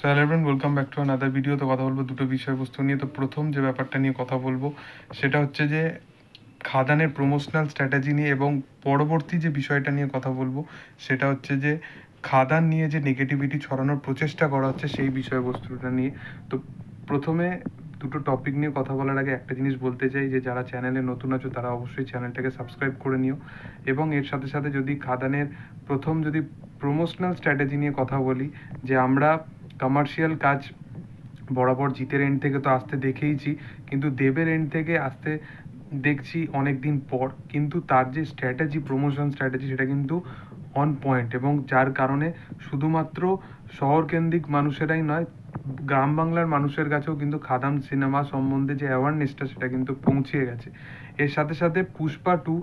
Hello everyone, welcome back to another video. তো কথা বলবো দুটো বিষয়বস্তু নিয়ে। তো প্রথম যে ব্যাপারটা নিয়ে কথা বলবো সেটা হচ্ছে যে খাদানের প্রমোশনাল স্ট্র্যাটেজি নিয়ে, এবং পরবর্তী যে বিষয়টা নিয়ে কথা বলবো সেটা হচ্ছে যে খাদান নিয়ে যে নেগেটিভিটি ছড়ানোর প্রচেষ্টা করা হচ্ছে সেই বিষয়বস্তুটা নিয়ে। তো প্রথমে দুটো টপিক নিয়ে কথা বলার আগে একটা জিনিস বলতে চাই যে যারা চ্যানেলে নতুন আছো তারা অবশ্যই চ্যানেলটাকে সাবস্ক্রাইব করে নিও, এবং এর সাথে সাথে যদি খাদানের যদি প্রমোশনাল স্ট্র্যাটেজি নিয়ে কথা বলি, যে আমরা কমার্শিয়াল কাজ বরাবর জিতের এন্ড থেকে তো আসতে দেখেইছি, কিন্তু দেবের এন্ড থেকে আসতে দেখছি অনেক দিন পর, কিন্তু তার যে স্ট্র্যাটেজি, প্রমোশন স্ট্র্যাটেজি, সেটা কিন্তু অন পয়েন্ট, এবং যার কারণে শুধুমাত্র শহরকেন্দ্রিক মানুষেরাই নয়, গ্রাম বাংলার মানুষের কাছেও কিন্তু খাদান সিনেমা সম্বন্ধে যে অ্যাওয়ারনেসটা সেটা কিন্তু পৌঁছে গেছে। এর সাথে সাথে পুষ্পা 2,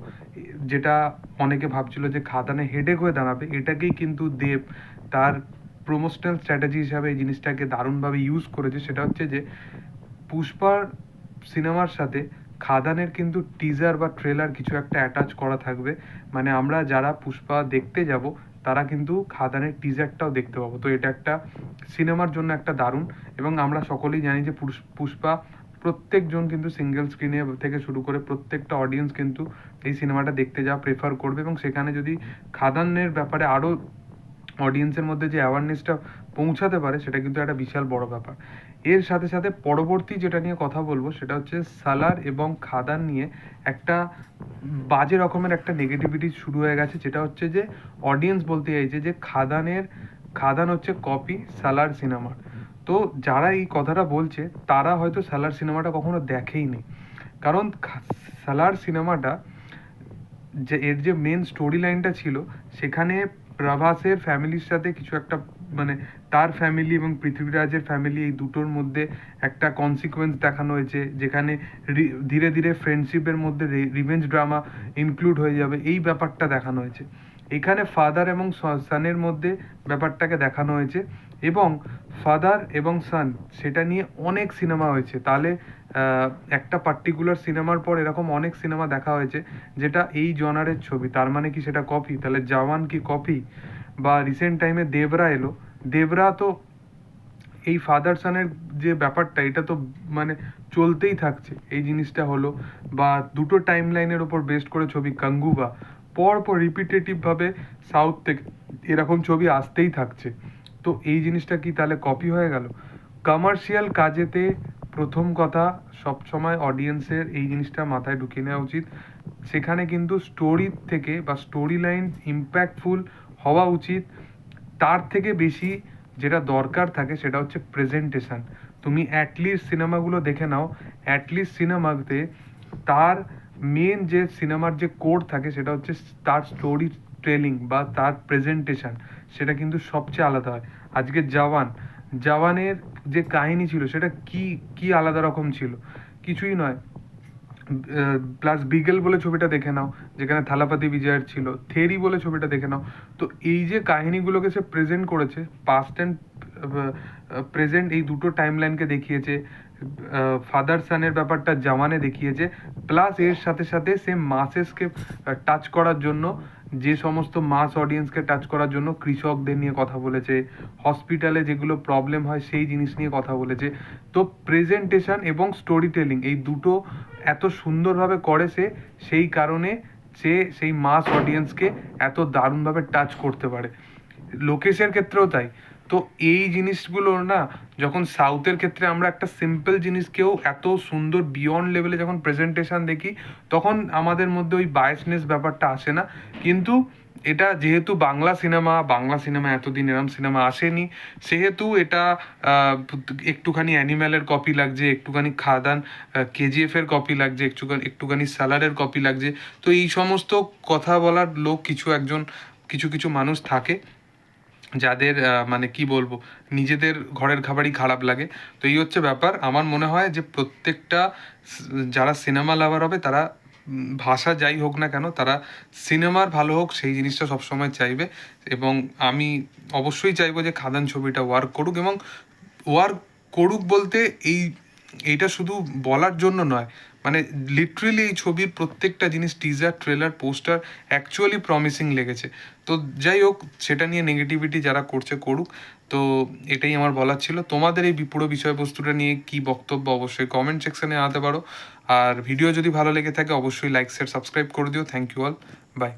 যেটা অনেকে ভাবছিল যে খাদানে হেডেক হয়ে দাঁড়াবে, এটাকেই কিন্তু দেব তার প্রমোশনাল স্ট্র্যাটেজি হিসাবে এই জিনিসটাকে দারুণভাবে ইউজ করেছে। সেটা হচ্ছে যে পুষ্পার সিনেমার সাথে খাদানের কিন্তু টিজার বা ট্রেলার কিছু একটা অ্যাটাচ করা থাকবে, মানে আমরা যারা পুষ্পা দেখতে যাব তারা কিন্তু খাদানের টিজারটাও দেখতে পাবো। তো এটা একটা সিনেমার জন্য একটা দারুণ, এবং আমরা সকলেই জানি যে পুষ্পা প্রত্যেকজন কিন্তু সিঙ্গেল স্ক্রিনে থেকে শুরু করে প্রত্যেকটা অডিয়েন্স কিন্তু এই সিনেমাটা দেখতে যাওয়া প্রেফার করবে, এবং সেখানে যদি খাদানের ব্যাপারে আরও অডিয়েন্সের মধ্যে যে অ্যাওয়ারনেসটা পৌঁছাতে পারে, সেটা কিন্তু একটা বিশাল বড় ব্যাপার। এর সাথে সাথে পরবর্তী যেটা নিয়ে কথা বলবো সেটা হচ্ছে সালার এবং খাদান নিয়ে একটা বাজে রকমের একটা নেগেটিভিটি শুরু হয়ে গেছে, যেটা হচ্ছে যে অডিয়েন্স বলতে চাইছে যে খাদান হচ্ছে কপি সালার সিনেমার। তো যারা এই কথাটা বলছে তারা হয়তো সালার সিনেমাটা কখনো দেখেইনি, কারণ সালার সিনেমাটা যে এর যে মেন স্টোরি লাইনটা ছিল, সেখানে প্রভাসের ফ্যামিলির সাথে কিছু একটা, মানে তার ফ্যামিলি এবং পৃথ্বীরাজের ফ্যামিলি, এই দুটোর মধ্যে একটা কনসিকোয়েন্স দেখানো হয়েছে, যেখানে ধীরে ধীরে ফ্রেন্ডশিপের মধ্যে রিভেঞ্জ ড্রামা ইনক্লুড হয়ে যাবে, এই ব্যাপারটা দেখানো হয়েছে। এখানে ফাদার এবং সানের মধ্যে ব্যাপারটাকে দেখানো হয়েছে, এবং ফাদার এবং সান সেটা নিয়ে অনেক সিনেমা হয়েছে। তাহলে একটা পার্টিকুলার সিনেমার পর এরকম অনেক সিনেমা দেখা হয়েছে যেটা এই জনারের ছবি, তার মানে কি সেটা কপি? তাহলে জওয়ান কি কপি? বা রিসেন্ট টাইমে দেবরা এলো, দেবরা তো এই ফাদার সানের যে ব্যাপারটা, এটা তো মানে চলতেই থাকছে এই জিনিসটা হলো। বা দুটো টাইম লাইনের ওপর বেস্ট করে ছবি কাঙ্গুবা, পর পর রিপিটেটিভভাবে সাউথ থেকে এরকম ছবি আসতেই থাকছে। তো এই জিনিসটা কি তাহলে কপি হয়ে গেল? কমার্শিয়াল কাজেতে প্রথম কথা, সবসময় অডিয়েন্সের এই জিনিসটা মাথায় ঢুকিয়ে নেওয়া উচিত, সেখানে কিন্তু স্টোরির থেকে বা স্টোরি লাইন ইম্প্যাক্টফুল হওয়া উচিত। তার থেকে বেশি যেটা দরকার থাকে সেটা হচ্ছে প্রেজেন্টেশন। তুমি অ্যাটলিস্ট সিনেমাগুলো দেখে নাও, অ্যাটলিস্ট সিনেমাতে তার মেন যে সিনেমার যে কোর থাকে সেটা হচ্ছে তার স্টোরি টেলিং বা তার প্রেজেন্টেশন, সেটা কিন্তু সবচেয়ে আলাদা হয়। আজকে জওয়ানের যে কাহিনী ছিল সেটা কি কি আলাদা রকম ছিল? কিছুই নয়। প্লাস বিগেল বলে ছবিটা দেখে নাও, যেখানে থালাপাতি বিজয়ের ছিল। থেরি বলে ছবিটা দেখে নাও। তো এই যে কাহিনীগুলোকে সে প্রেজেন্ট করেছে, পাস্ট অ্যান্ড প্রেজেন্ট এই দুটো টাইম লাইনকে দেখিয়েছে, ফাদার সানের ব্যাপারটা জওয়ানে দেখিয়েছে, প্লাস এর সাথে সাথে সে মাসেসকে টাচ করার জন্য, যে সমস্ত মাস অডিয়েন্সকে টাচ করার জন্য কৃষকদের নিয়ে কথা বলেছে, হসপিটালে যেগুলো প্রবলেম হয় সেই জিনিস নিয়ে কথা বলেছে। তো প্রেজেন্টেশন এবং স্টোরি টেলিং এই দুটো এত সুন্দরভাবে করে সে, সেই কারণে সে সেই মাস অডিয়েন্সকে এত দারুণভাবে টাচ করতে পারে। লোকেশের ক্ষেত্রেও তাই। তো এই জিনিসগুলো না, যখন সাউথের ক্ষেত্রে আমরা একটা সিম্পল জিনিসকেও এত সুন্দর বিয়ন্ড লেভেলে যখন প্রেজেন্টেশন দেখি, তখন আমাদের মধ্যে ওই বায়াসনেস ব্যাপারটা আসে না। কিন্তু এটা যেহেতু বাংলা সিনেমা এতদিন এরম সিনেমা আসেনি, সেহেতু এটা একটুখানি অ্যানিম্যালের কপি লাগছে, একটুখানি খাদান কেজিএফ এর কপি লাগছে, একটুখানি সালারের কপি লাগছে। তো এই সমস্ত কথা বলার লোক কিছু কিছু মানুষ থাকে, যাদের মানে কি বলবো, নিজেদের ঘরের খাবারই খারাপ লাগে। তো এই হচ্ছে ব্যাপার। আমার মনে হয় যে প্রত্যেকটা যারা সিনেমা লাভার হবে তারা ভাষা যাই হোক না কেন, তারা সিনেমার ভালো হোক সেই জিনিসটা সবসময় চাইবে। এবং আমি অবশ্যই চাইবো যে খাদান ছবিটা ওয়ার্ক করুক, এবং ওয়ার্ক করুক বলতে এইটা শুধু বলার জন্য নয়, মানে লিটারেলি এই ছবির প্রত্যেকটা জিনিস, teaser, trailer, poster actually promising লেগেছে। তো যাই হোক, সেটা নিয়ে নেগেটিভিটি যারা করছে করুক। তো এটাই আমার বলার ছিল। তোমাদের এই পুরো বিষয়বস্তুটা নিয়ে কি বক্তব্য অবশ্যই কমেন্ট সেকশনে আনতে পারো। আর ভিডিও যদি ভালো লেগে থাকে অবশ্যই লাইক, শেয়ার, সাবস্ক্রাইব করে দিও। Thank you all, by.